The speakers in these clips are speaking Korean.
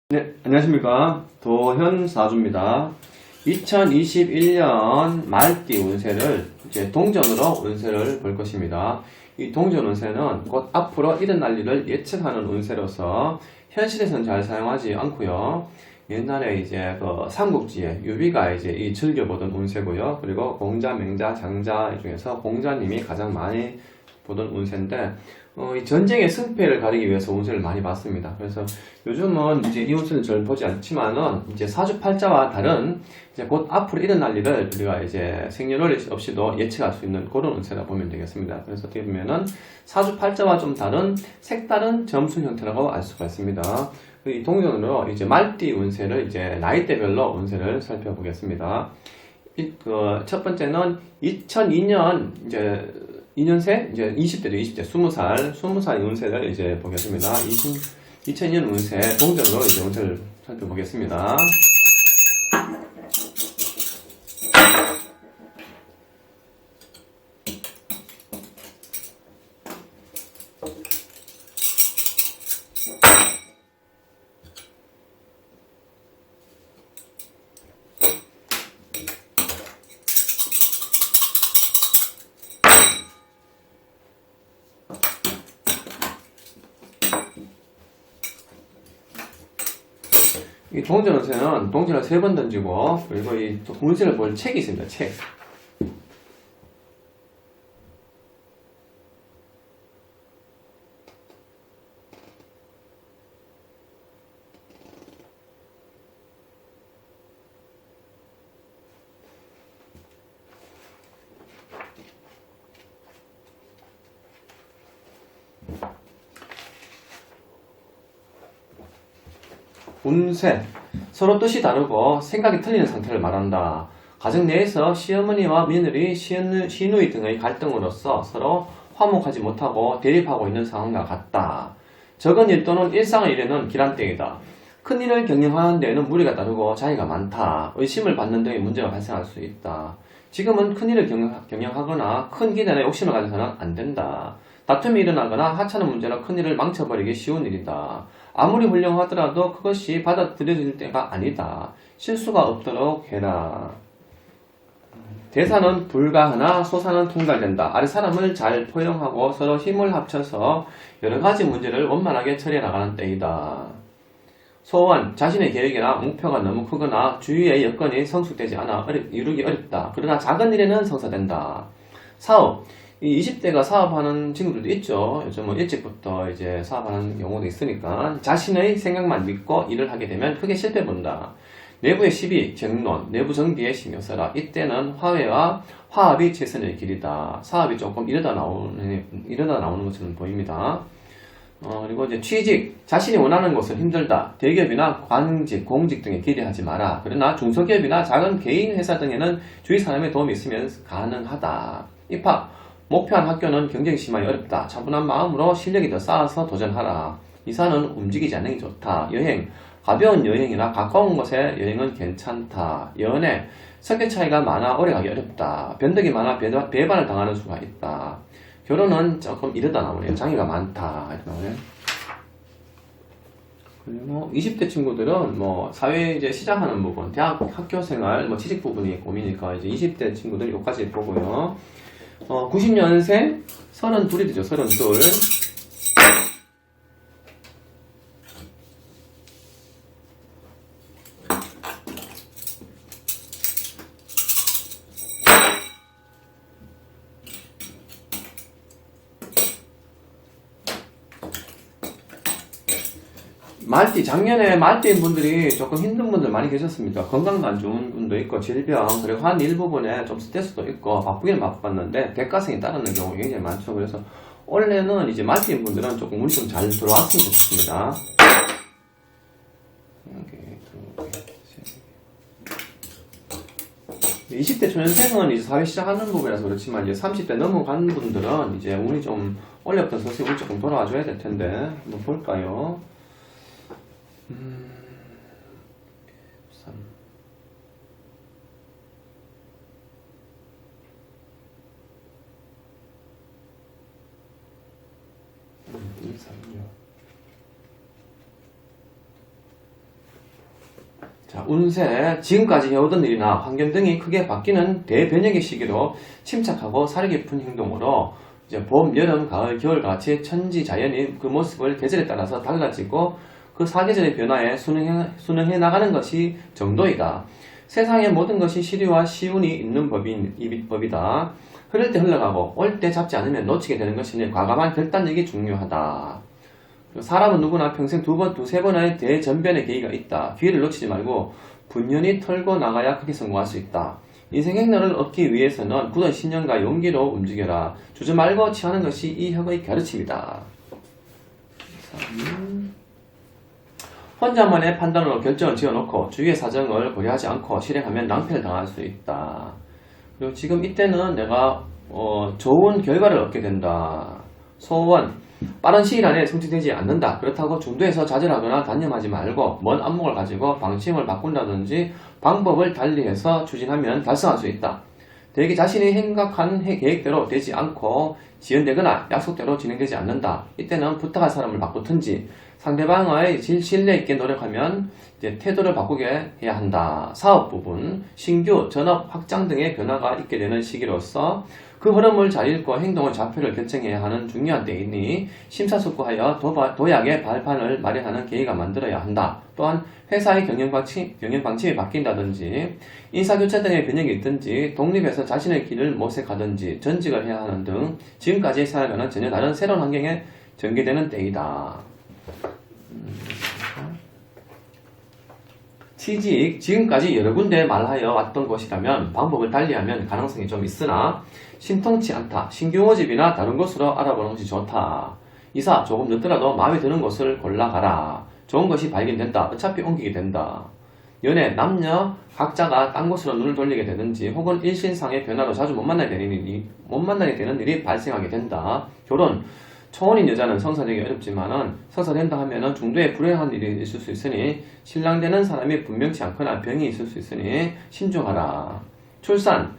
네, 안녕하십니까. 도현사주입니다. 2021년 말띠 운세를 이제 동전으로 운세를 볼 것입니다. 이 동전 운세는 곧 앞으로 일어날 일을 예측하는 운세로서 현실에서는 잘 사용하지 않고요. 옛날에 이제 그 삼국지에 유비가 이제 이 즐겨보던 운세고요. 그리고 공자, 맹자, 장자 중에서 공자님이 가장 많이 보던 운세인데, 이 전쟁의 승패를 가리기 위해서 운세를 많이 봤습니다. 그래서 요즘은 이제 이 운세는 잘 보지 않지만은 이제 사주팔자와 다른 이제 곧 앞으로 일어날 일을 우리가 이제 생년월일 없이도 예측할 수 있는 그런 운세라 보면 되겠습니다. 그래서 어떻게 보면은 사주팔자와 좀 다른 색다른 점수 형태라고 알 수가 있습니다. 이 동전으로 이제 말띠 운세를 이제 나이대별로 운세를 살펴보겠습니다. 첫 번째는 2002년 이제 2년생, 이제 20대죠, 20대, 20살 운세를 이제 보겠습니다. 2002년 운세, 동전으로 이제 운세를 살펴보겠습니다. 이 동전 운세는 동전을 3번 던지고, 그리고 이 운세를 볼 책이 있습니다, 책. 운세. 서로 뜻이 다르고 생각이 틀리는 상태를 말한다. 가정 내에서 시어머니와 며느리, 시누이 등의 갈등으로서 서로 화목하지 못하고 대립하고 있는 상황과 같다. 적은 일 또는 일상의 일에는 기란땡이다. 큰 일을 경영하는 데에는 무리가 따르고 자의가 많다. 의심을 받는 등의 문제가 발생할 수 있다. 지금은 큰 일을 경영하거나 큰 기대나 욕심을 가져서는 안 된다. 다툼이 일어나거나 하찮은 문제나 큰 일을 망쳐버리기 쉬운 일이다. 아무리 훌륭하더라도 그것이 받아들여질 때가 아니다. 실수가 없도록 해라. 대사는 불가하나 소사는 통달된다. 아래 사람을 잘 포용하고 서로 힘을 합쳐서 여러 가지 문제를 원만하게 처리해 나가는 때이다. 소원, 자신의 계획이나 목표가 너무 크거나 주위의 여건이 성숙되지 않아 이루기 어렵다. 그러나 작은 일에는 성사된다. 사업, 이 20대가 사업하는 친구들도 있죠. 요즘은 일찍부터 이제 사업하는 경우도 있으니까 자신의 생각만 믿고 일을 하게 되면 크게 실패 본다. 내부의 시비, 정론, 내부 정비에 신경 써라. 이때는 화합이 최선의 길이다. 사업이 조금 이러다 나오는 것처럼 보입니다. 그리고 이제 취직, 자신이 원하는 것은 힘들다. 대기업이나 관직, 공직 등에 기대하지 마라. 그러나 중소기업이나 작은 개인 회사 등에는 주위 사람의 도움이 있으면 가능하다. 입학, 목표한 학교는 경쟁이 심하니 어렵다. 차분한 마음으로 실력이 더 쌓아서 도전하라. 이사는 움직이지 않는 게 좋다. 여행, 가벼운 여행이나 가까운 곳의 여행은 괜찮다. 연애, 성격 차이가 많아 오래가기 어렵다. 변덕이 많아 배반을 당하는 수가 있다. 결혼은 조금 이르다 나오네요. 장애가 많다. 이렇게 나오네요. 그리고 20대 친구들은 뭐 사회 이제 시작하는 부분, 대학 학교 생활, 뭐 취직 부분이 고민이니까 이제 20대 친구들 여기까지 보고요. 90년생 32이 되죠. 32. 작년에 말띠인 분들이 조금 힘든 분들 많이 계셨습니다. 건강도 안 좋은 분도 있고, 질병, 그리고 한 일부분에 좀 스트레스도 있고, 바쁘기는 바빴는데, 대가성이 따르는 경우가 굉장히 많죠. 그래서, 원래는 이제 말띠인 분들은 조금 운이 좀 잘 들어왔으면 좋겠습니다. 20대 초년생은 이제 사회 시작하는 부분이라서 그렇지만, 이제 30대 넘어간 분들은 이제 운이 좀, 원래부터 서서히 운이 조금 돌아와줘야 될 텐데, 한번 볼까요? 3 2, 3, 6 자, 운세, 지금까지 해오던 일이나 환경 등이 크게 바뀌는 대변혁의 시기로 침착하고 살이 깊은 행동으로 이제 봄, 여름, 가을, 겨울 같이 천지 자연이 그 모습을 계절에 따라서 달라지고 그 사계절의 변화에 순응해 나가는 것이 정도이다. 세상의 모든 것이 시류와 시운이 있는 법이다. 흐를 때 흘러가고 올 때 잡지 않으면 놓치게 되는 것이니 과감한 결단력이 중요하다. 사람은 누구나 평생 두세 번의 대전변의 계기가 있다. 기회를 놓치지 말고 분연히 털고 나가야 크게 성공할 수 있다. 인생 행로를 얻기 위해서는 굳은 신념과 용기로 움직여라. 주저 말고 취하는 것이 이 혁의 가르침이다. 혼자만의 판단으로 결정을 지어놓고 주위의 사정을 고려하지 않고 실행하면 낭패를 당할 수 있다. 그리고 지금 이때는 내가 좋은 결과를 얻게 된다. 소원, 빠른 시일 안에 성취되지 않는다. 그렇다고 중도에서 좌절하거나 단념하지 말고 먼 안목을 가지고 방침을 바꾼다든지 방법을 달리해서 추진하면 달성할 수 있다. 대개 자신이 생각한 계획대로 되지 않고 지연되거나 약속대로 진행되지 않는다. 이때는 부탁할 사람을 바꾸든지 상대방의 신뢰 있게 노력하면 이제 태도를 바꾸게 해야 한다. 사업 부분, 신규, 전업 확장 등의 변화가 있게 되는 시기로서 그 흐름을 잘 읽고 행동의 좌표를 결정해야 하는 중요한 때이니 심사숙고하여 도약의 발판을 마련하는 계기가 만들어야 한다. 또한 회사의 경영 방침이 바뀐다든지 인사교체 등의 변형이 있든지 독립해서 자신의 길을 모색하든지 전직을 해야 하는 등 지금까지의 생활과는 전혀 다른 새로운 환경에 전개되는 때이다. 취직, 지금까지 여러 군데 말하여 왔던 곳이라면 방법을 달리하면 가능성이 좀 있으나 신통치 않다. 신규 모집이나 다른 곳으로 알아보는 것이 좋다. 이사, 조금 늦더라도 마음에 드는 곳을 골라가라. 좋은 것이 발견된다. 어차피 옮기게 된다. 연애, 남녀 각자가 딴 곳으로 눈을 돌리게 되는지 혹은 일신상의 변화로 자주 못 만나게 되는 일이 발생하게 된다. 결혼, 초혼인 여자는 성사되기 어렵지만은 성사된다 하면은 중도에 불행한 일이 있을 수 있으니 신랑 되는 사람이 분명치 않거나 병이 있을 수 있으니 신중하라. 출산,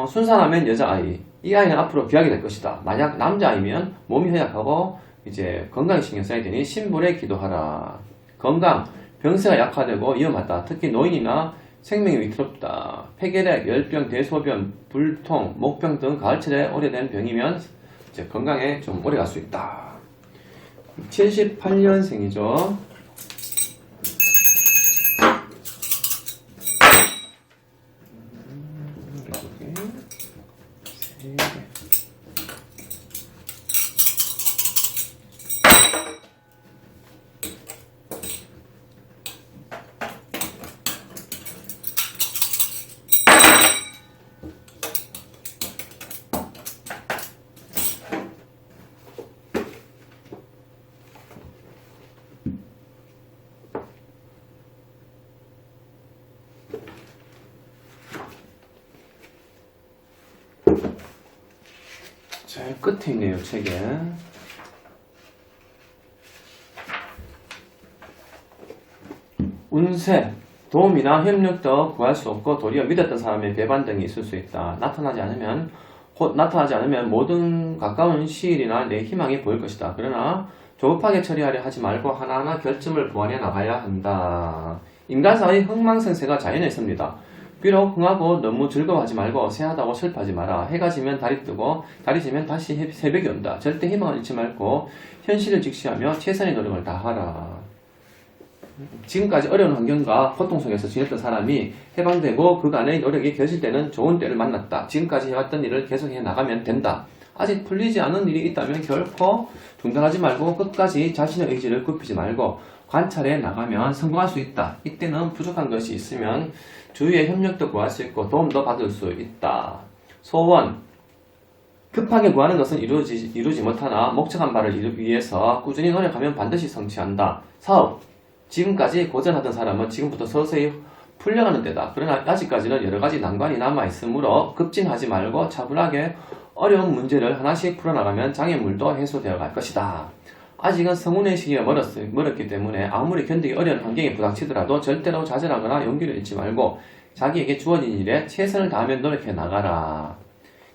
순산하면 여자아이. 이 아이는 앞으로 귀하게 될 것이다. 만약 남자아이면 몸이 허약하고 이제 건강에 신경 써야 되니 신불에 기도하라. 건강, 병세가 약화되고 위험하다. 특히 노인이나 생명이 위태롭다. 폐결핵, 열병, 대소변, 불통, 목병 등 가을철에 오래된 병이면 이제 건강에 좀 오래 갈 수 있다. 78년생이죠. 제일 끝에 있네요, 책에. 운세, 도움이나 협력도 구할 수 없고 도리어 믿었던 사람의 배반 등이 있을 수 있다. 나타나지 않으면 모든 가까운 시일이나 내 희망이 보일 것이다. 그러나 조급하게 처리하려 하지 말고 하나하나 결점을 보완해 나가야 한다. 인간사의 흥망성쇠가 자연에 있습니다. 비록 흥하고 너무 즐거워하지 말고 새하다고 슬퍼하지 마라. 해가 지면 달이 뜨고 달이 지면 다시 새벽이 온다. 절대 희망을 잃지 말고 현실을 직시하며 최선의 노력을 다하라. 지금까지 어려운 환경과 고통 속에서 지냈던 사람이 해방되고 그간의 노력이 결실되는 좋은 때를 만났다. 지금까지 해왔던 일을 계속해 나가면 된다. 아직 풀리지 않은 일이 있다면 결코 중단하지 말고 끝까지 자신의 의지를 굽히지 말고 관찰해 나가면 성공할 수 있다. 이때는 부족한 것이 있으면 주위의 협력도 구할 수 있고 도움도 받을 수 있다. 소원, 급하게 구하는 것은 이루지 못하나 목적한 바를 위해서 꾸준히 노력하면 반드시 성취한다. 사업, 지금까지 고전하던 사람은 지금부터 서서히 풀려가는 때다. 그러나 아직까지는 여러가지 난관이 남아있으므로 급진하지 말고 차분하게 어려운 문제를 하나씩 풀어나가면 장애물도 해소되어 갈 것이다. 아직은 성운의 시기가 멀었기 때문에 아무리 견디기 어려운 환경에 부닥치더라도 절대로 좌절하거나 용기를 잃지 말고 자기에게 주어진 일에 최선을 다하며 노력해 나가라.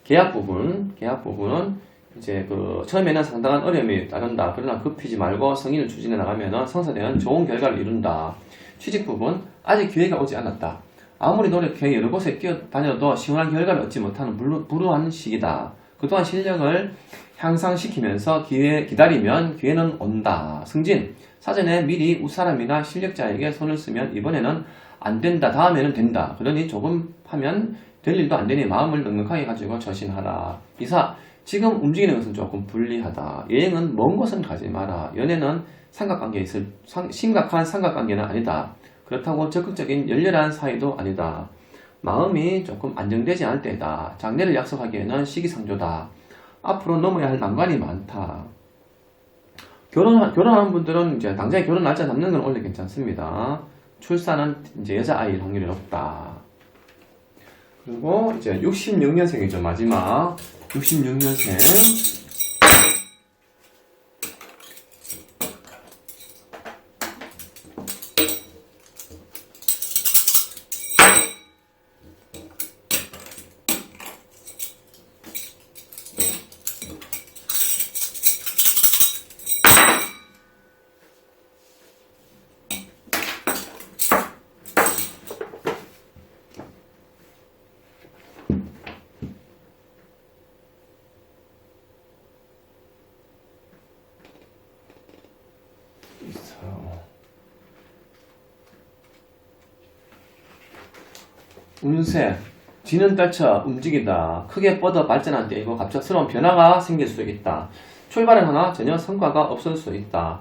계약 부분은 이제 처음에는 상당한 어려움이 따른다. 그러나 급히지 말고 성인을 추진해 나가면 성사되는 좋은 결과를 이룬다. 취직 부분, 아직 기회가 오지 않았다. 아무리 노력해 여러 곳에 뛰어다녀도 시원한 결과를 얻지 못하는 불우한 시기다. 그동안 실력을 향상시키면서 기다리면 기회는 온다. 승진, 사전에 미리 윗사람이나 실력자에게 손을 쓰면 이번에는 안 된다, 다음에는 된다. 그러니 조금 하면 될 일도 안 되니 마음을 넉넉하게 가지고 처신하라. 이사, 지금 움직이는 것은 조금 불리하다. 여행은 먼 곳은 가지 마라. 연애는 심각한 삼각관계는 아니다. 그렇다고 적극적인 열렬한 사이도 아니다. 마음이 조금 안정되지 않을 때다. 장래를 약속하기에는 시기상조다. 앞으로 넘어야 할 난관이 많다. 결혼한 분들은 이제 당장에 결혼 날짜 잡는 건 원래 괜찮습니다. 출산은 이제 여자아이일 확률이 높다. 그리고 이제 66년생이죠. 마지막 66년생. 운세, 지는 떨쳐 움직이다. 크게 뻗어 발전한 때이고 갑작스러운 변화가 생길 수 있다. 출발은 하나 전혀 성과가 없을 수 있다.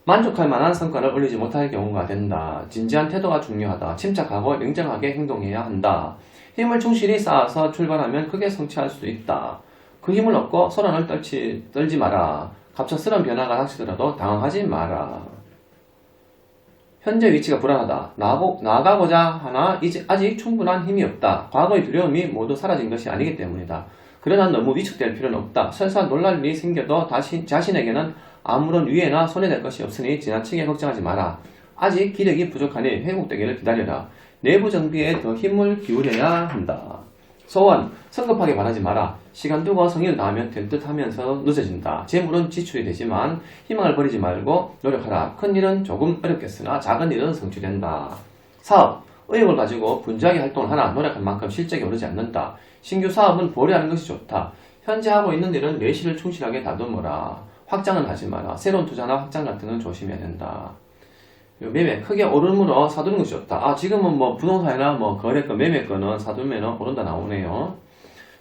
만족할 만한 성과를 올리지 못할 경우가 된다. 진지한 태도가 중요하다. 침착하고 냉정하게 행동해야 한다. 힘을 충실히 쌓아서 출발하면 크게 성취할 수 있다. 그 힘을 얻고 소란을 떨지 마라. 갑작스러운 변화가 닥치더라도 당황하지 마라. 현재 위치가 불안하다. 나아가고자 하나 아직 충분한 힘이 없다. 과거의 두려움이 모두 사라진 것이 아니기 때문이다. 그러나 너무 위축될 필요는 없다. 설사 놀랄 일이 생겨도 자신에게는 아무런 위해나 손해될 것이 없으니 지나치게 걱정하지 마라. 아직 기력이 부족하니 회복되기를 기다려라. 내부 정비에 더 힘을 기울여야 한다. 소원, 성급하게 말하지 마라. 시간 두고 성의를 다하면 될 듯 하면서 늦어진다. 재물은 지출이 되지만 희망을 버리지 말고 노력하라. 큰 일은 조금 어렵겠으나 작은 일은 성취된다. 사업, 의욕을 가지고 분주하게 활동을 하나 노력한 만큼 실적이 오르지 않는다. 신규 사업은 보류하는 것이 좋다. 현재 하고 있는 일은 내실을 충실하게 다듬어라. 확장은 하지 마라. 새로운 투자나 확장 같은 건 조심해야 된다. 매매 크게 오름으로 사두는 것이 좋다. 지금은 부동산이나 거래권, 매매권은 사두면 오른다 나오네요.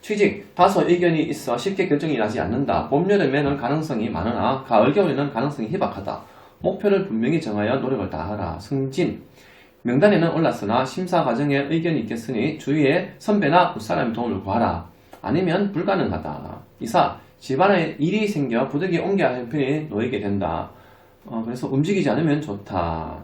취직, 다소 의견이 있어 쉽게 결정이 나지 않는다. 봄, 여름에는 가능성이 많으나 가을, 겨울에는 가능성이 희박하다. 목표를 분명히 정하여 노력을 다하라. 승진, 명단에는 올랐으나 심사 과정에 의견이 있겠으니 주위에 선배나 윗사람의 도움을 구하라. 아니면 불가능하다. 이사, 집안에 일이 생겨 부득이 옮겨야 할 편이 놓이게 된다. 그래서 움직이지 않으면 좋다.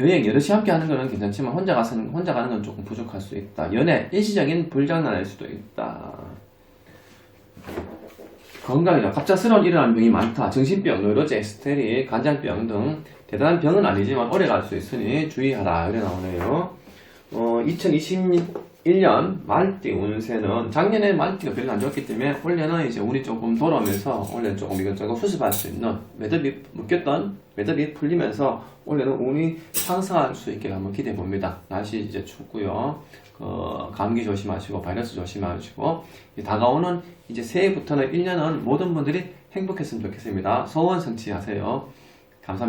여행 여럿이 함께 하는 것은 괜찮지만 혼자 가는 건 조금 부족할 수 있다. 연애 일시적인 불장난일 수도 있다. 건강이다. 갑작스러운 일어나는 병이 많다. 정신병, 노이로제, 스테리, 간장병 등 대단한 병은 아니지만 오래 갈 수 있으니 주의하라. 이래 나오네요. 2021년 말띠 운세는 작년에 말띠가 별로 안 좋았기 때문에 올해는 이제 운이 조금 돌아오면서 올해는 조금 이것저것 수습할 수 있는 매듭이 묶였던 매듭이 풀리면서 올해는 운이 상승할 수 있게 한번 기대해 봅니다. 날씨 이제 춥고요. 감기 조심하시고 바이러스 조심하시고 다가오는 이제 새해부터는 1년은 모든 분들이 행복했으면 좋겠습니다. 소원 성취하세요. 감사합니다.